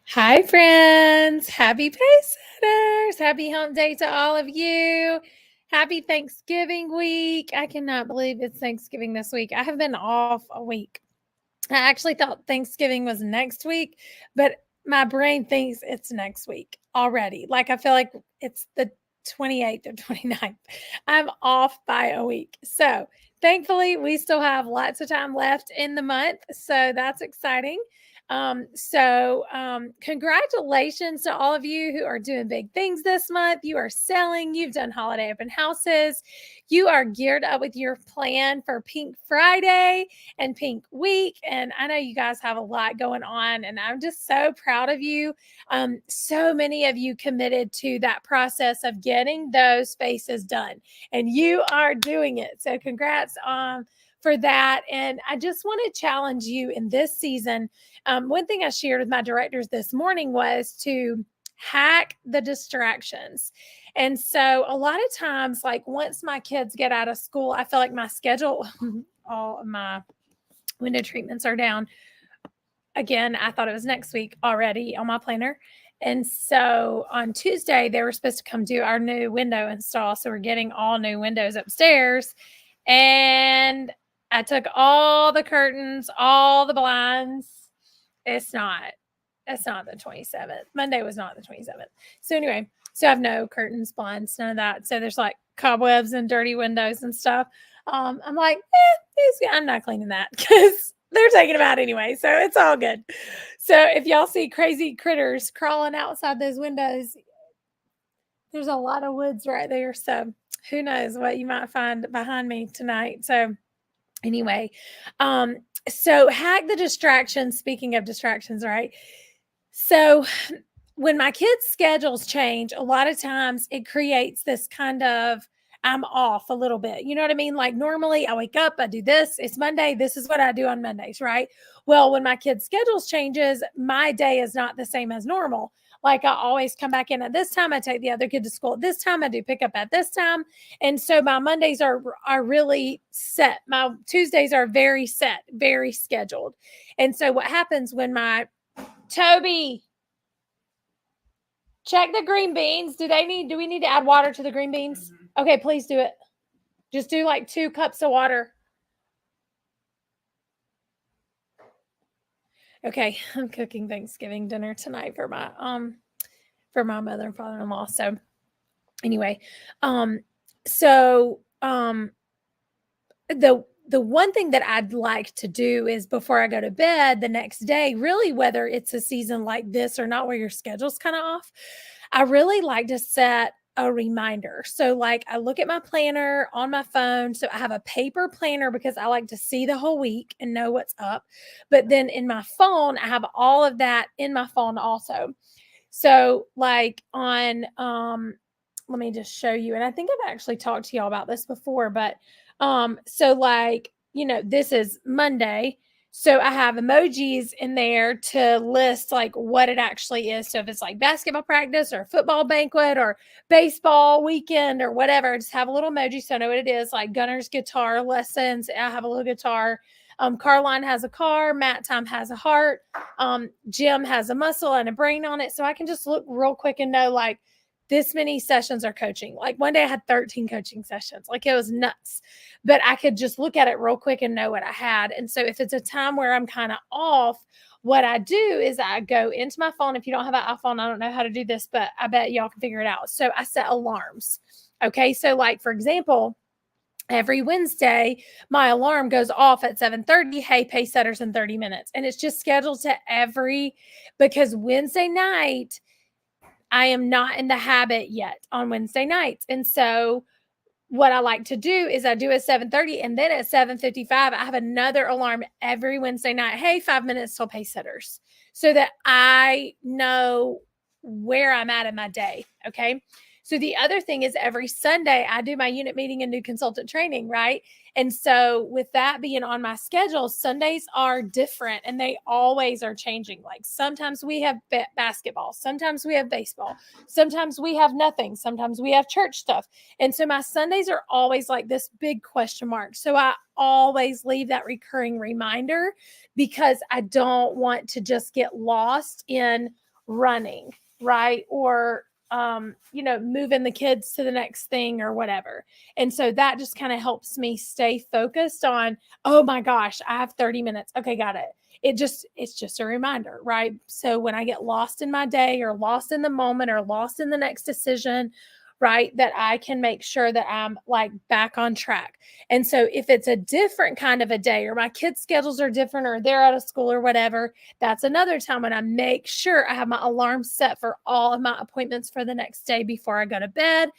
Hi, friends. Happy Pacesetters. Happy hump day to all of you. Happy Thanksgiving week. I cannot believe it's Thanksgiving this week. I have been off a week. I actually thought Thanksgiving was next week, but my brain thinks it's next week already. Like I feel like it's the 28th or 29th. I'm off by a week. So thankfully, we still have lots of time left in the month. So that's exciting. Congratulations to all of you who are doing big things this month. You are selling, you've done holiday open houses, you are geared up with your plan for Pink Friday and Pink Week. And I know you guys have a lot going on, and I'm just so proud of you. So many of you committed to that process of getting those faces done, and you are doing it. So congrats for that. And I just want to challenge you in this season. One thing I shared with my directors this morning was to hack the distractions. And so a lot of times, like once my kids get out of school, I feel like my schedule, all of my window treatments are down. Again, I thought it was next week already on my planner. And so on Tuesday, they were supposed to come do our new window install. So we're getting all new windows upstairs. And I took all the curtains, all the blinds. It's not the 27th. Monday was not the 27th. So anyway, so I have no curtains, blinds, none of that. So there's like cobwebs and dirty windows and stuff. I'm like, I'm not cleaning that because they're taking them out anyway. So it's all good. So if y'all see crazy critters crawling outside those windows, there's a lot of woods right there. So who knows what you might find behind me tonight. So anyway, so hack the distractions. Speaking of distractions, right? So when my kids' schedules change, a lot of times it creates this kind of I'm off a little bit. You know what I mean? Like normally I wake up, I do this. It's Monday. This is what I do on Mondays, right? Well, when my kids' schedules changes, my day is not the same as normal. Like I always come back in at this time. I take the other kid to school at this time. I do pick up at this time. And so my Mondays are really set. My Tuesdays are very set, very scheduled. And so what happens when my Toby, check the green beans. Do we need to add water to the green beans? Okay, please do it. Just do like 2 cups of water. Okay, I'm cooking Thanksgiving dinner tonight for my mother and father-in-law. So anyway, the one thing that I'd like to do is before I go to bed the next day, really whether it's a season like this or not where your schedule's kind of off, I really like to set a reminder. So like I look at my planner on my phone. So I have a paper planner because I like to see the whole week and know what's up. But then in my phone, I have all of that in my phone also. So like on let me just show you. And I think I've actually talked to y'all about this before, but so like, this is Monday. So I have emojis in there to list like what it actually is. So if it's like basketball practice or football banquet or baseball weekend or whatever, just have a little emoji so I know what it is. Like Gunner's guitar lessons, I have a little guitar. Caroline has a car. Matt Time has a heart. Jim has a muscle and a brain on it. So I can just look real quick and know like this many sessions are coaching. Like one day I had 13 coaching sessions. Like it was nuts. But I could just look at it real quick and know what I had. And so if it's a time where I'm kind of off, what I do is I go into my phone. If you don't have an iPhone, I don't know how to do this, but I bet y'all can figure it out. So I set alarms. Okay. So like, for example, every Wednesday, my alarm goes off at 7:30. Hey, Pacesetters in 30 minutes. And it's just scheduled to because Wednesday night, I am not in the habit yet on Wednesday nights. And so what I like to do is I do at 7:30 and then at 7:55, I have another alarm every Wednesday night. Hey, 5 minutes till Pacesetters so that I know where I'm at in my day. Okay. So the other thing is every Sunday I do my unit meeting and new consultant training, right? And so with that being on my schedule, Sundays are different and they always are changing. Like sometimes we have basketball, sometimes we have baseball, sometimes we have nothing, sometimes we have church stuff. And so my Sundays are always like this big question mark. So I always leave that recurring reminder because I don't want to just get lost in running, right? Or moving the kids to the next thing or whatever. And so that just kind of helps me stay focused on, oh my gosh, I have 30 minutes. Okay, got it. It's just a reminder, right? So when I get lost in my day or lost in the moment or lost in the next decision, right, that I can make sure that I'm like back on track. And so if it's a different kind of a day or my kids' schedules are different or they're out of school or whatever, that's another time when I make sure I have my alarm set for all of my appointments for the next day before I go to bed.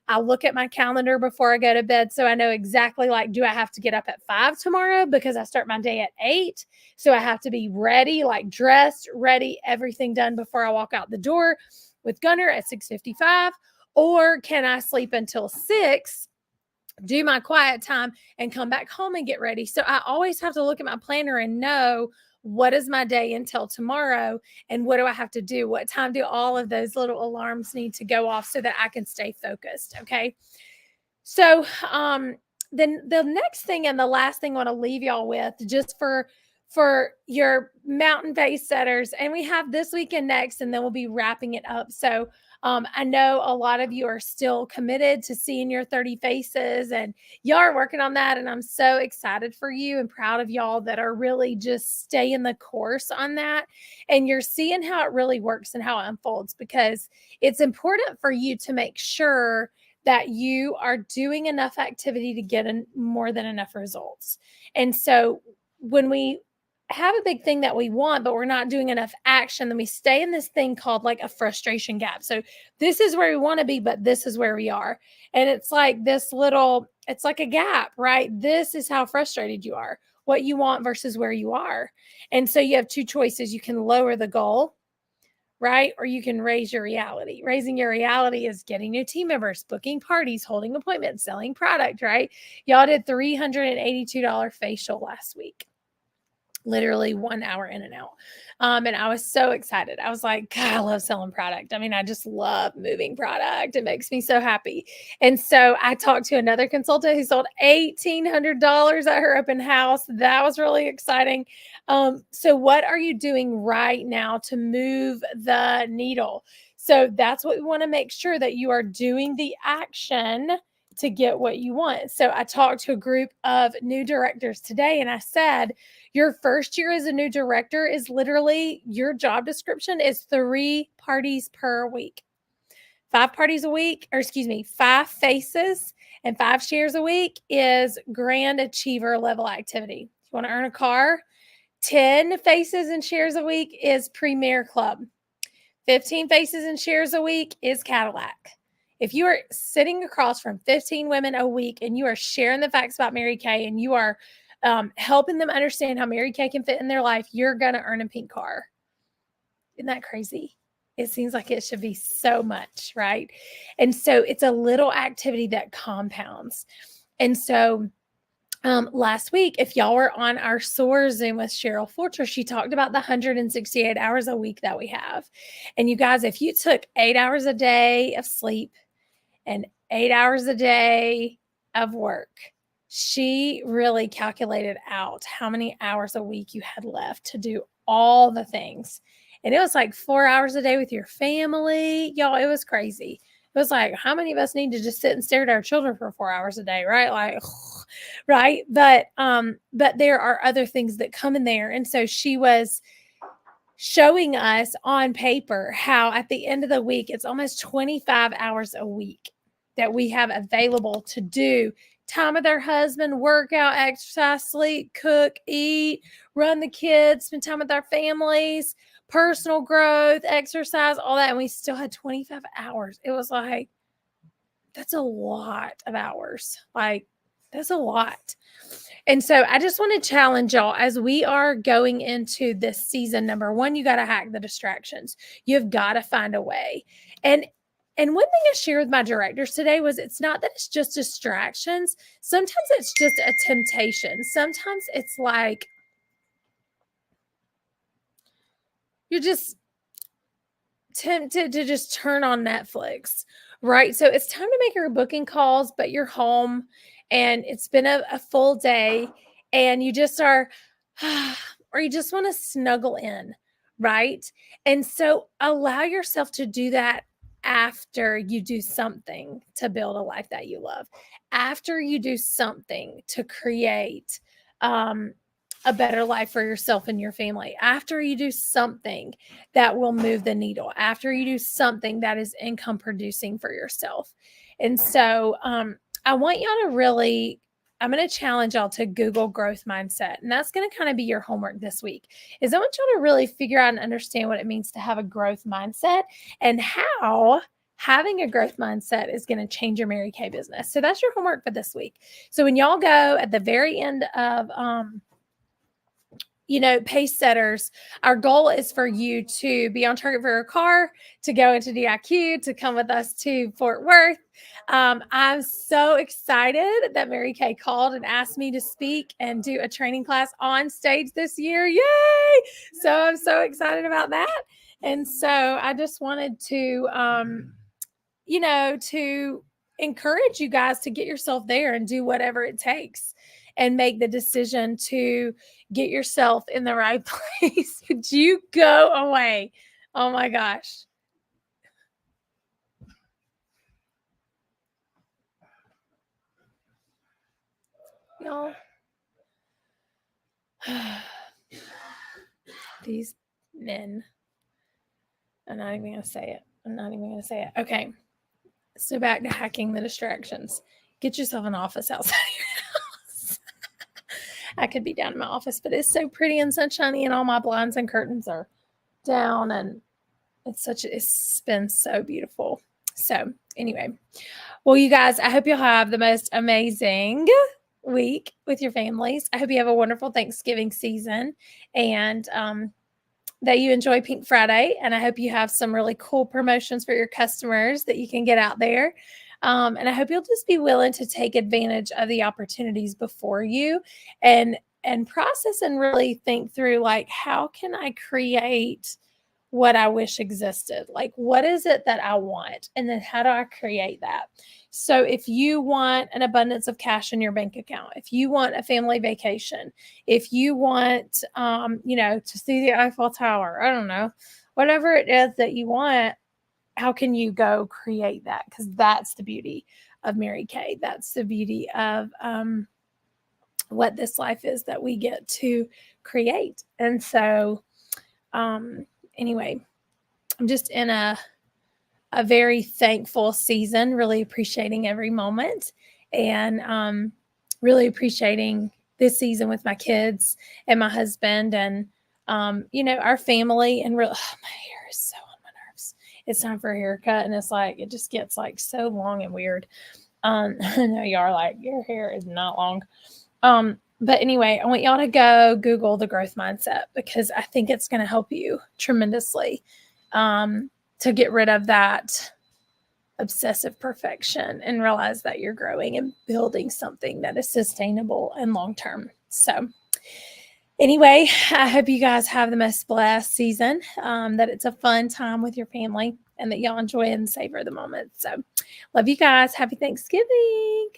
I look at my calendar before I go to bed so I know exactly, like, do I have to get up at 5 tomorrow because I start my day at 8? So I have to be ready, like dressed, ready, everything done before I walk out the door with Gunner at 6:55. Or can I sleep until 6, do my quiet time, and come back home and get ready? So I always have to look at my planner and know what is my day until tomorrow and what do I have to do? What time do all of those little alarms need to go off so that I can stay focused? Okay. So then the next thing and the last thing I want to leave y'all with, just for your mountain pace setters, and we have this weekend next, and then we'll be wrapping it up. So I know a lot of you are still committed to seeing your 30 faces, and y'all are working on that. And I'm so excited for you and proud of y'all that are really just staying the course on that. And you're seeing how it really works and how it unfolds, because it's important for you to make sure that you are doing enough activity to get more than enough results. And so when we have a big thing that we want, but we're not doing enough action, then we stay in this thing called like a frustration gap. So this is where we want to be, but this is where we are. And it's like it's like a gap, right? This is how frustrated you are, what you want versus where you are. And so you have two choices. You can lower the goal, right? Or you can raise your reality. Raising your reality is getting new team members, booking parties, holding appointments, selling product, right? Y'all did $382 facial last week. Literally 1 hour in and out. And I was so excited. I was like, God, I love selling product. I mean, I just love moving product. It makes me so happy. And so I talked to another consultant who sold $1,800 at her open house. That was really exciting. So what are you doing right now to move the needle? So that's what we want to make sure, that you are doing the action to get what you want. So I talked to a group of new directors today, and I said, your first year as a new director is literally, your job description is 3 parties per week. 5 parties a week, or excuse me, 5 faces and 5 shares a week is grand achiever level activity. If you want to earn a car, 10 faces and shares a week is Premier Club. 15 faces and shares a week is Cadillac. If you are sitting across from 15 women a week and you are sharing the facts about Mary Kay and you are helping them understand how Mary Kay can fit in their life, you're going to earn a pink car. Isn't that crazy? It seems like it should be so much, right? And so it's a little activity that compounds. And so last week, if y'all were on our SOAR Zoom with Cheryl Fortress, she talked about the 168 hours a week that we have. And you guys, if you took 8 hours a day of sleep and 8 hours a day of work, she really calculated out how many hours a week you had left to do all the things. And it was like 4 hours a day with your family. Y'all, it was crazy. It was like, how many of us need to just sit and stare at our children for 4 hours a day, right? Like, right. But there are other things that come in there. And so she was showing us on paper how at the end of the week, it's almost 25 hours a week that we have available to do time with our husband, workout, exercise, sleep, cook, eat, run the kids, spend time with our families, personal growth, exercise, all that. And we still had 25 hours. It was like, that's a lot of hours. Like, that's a lot. And so I just want to challenge y'all as we are going into this season. Number one, you got to hack the distractions. You've got to find a way. And And one thing I shared with my directors today was it's not that it's just distractions. Sometimes it's just a temptation. Sometimes it's like you're just tempted to just turn on Netflix, right? So it's time to make your booking calls, but you're home and it's been a full day and you just are, or you just want to snuggle in, right? And so allow yourself to do that after you do something to build a life that you love, after you do something to create, um, a better life for yourself and your family, after you do something that will move the needle, after you do something that is income producing for yourself. And so I want y'all to really, I'm going to challenge y'all to Google growth mindset. And that's going to kind of be your homework this week is I want y'all to really figure out and understand what it means to have a growth mindset and how having a growth mindset is going to change your Mary Kay business. So that's your homework for this week. So when y'all go at the very end of, Pacesetters, our goal is for you to be on target for your car, to go into DIQ, to come with us to Fort Worth. I'm so excited that Mary Kay called and asked me to speak and do a training class on stage this year. Yay! So I'm so excited about that. And so I just wanted to, to encourage you guys to get yourself there and do whatever it takes and make the decision to get yourself in the right place. Would you go away? Oh my gosh. Y'all. These men. I'm not even going to say it. Okay. So back to hacking the distractions. Get yourself an office outside your house. I could be down in my office, but it's so pretty and sunshiny and all my blinds and curtains are down and it's been so beautiful. So anyway, well, you guys, I hope you'll have the most amazing week with your families. I hope you have a wonderful Thanksgiving season and that you enjoy Pink Friday. And I hope you have some really cool promotions for your customers that you can get out there. And I hope you'll just be willing to take advantage of the opportunities before you and process and really think through like, how can I create what I wish existed? Like, what is it that I want? And then how do I create that? So if you want an abundance of cash in your bank account, if you want a family vacation, if you want, to see the Eiffel Tower, I don't know, whatever it is that you want, how can you go create that? Because that's the beauty of Mary Kay. That's the beauty of what this life is that we get to create. And so, anyway, I'm just in a very thankful season, really appreciating every moment and really appreciating this season with my kids and my husband and, our family and my hair is so on my nerves. It's time for a haircut. And it's like, it just gets like so long and weird. I know y'all are like, your hair is not long. But anyway, I want y'all to go Google the growth mindset because I think it's going to help you tremendously to get rid of that obsessive perfection and realize that you're growing and building something that is sustainable and long-term. So anyway, I hope you guys have the most blessed season, that it's a fun time with your family and that y'all enjoy and savor the moment. So love you guys. Happy Thanksgiving.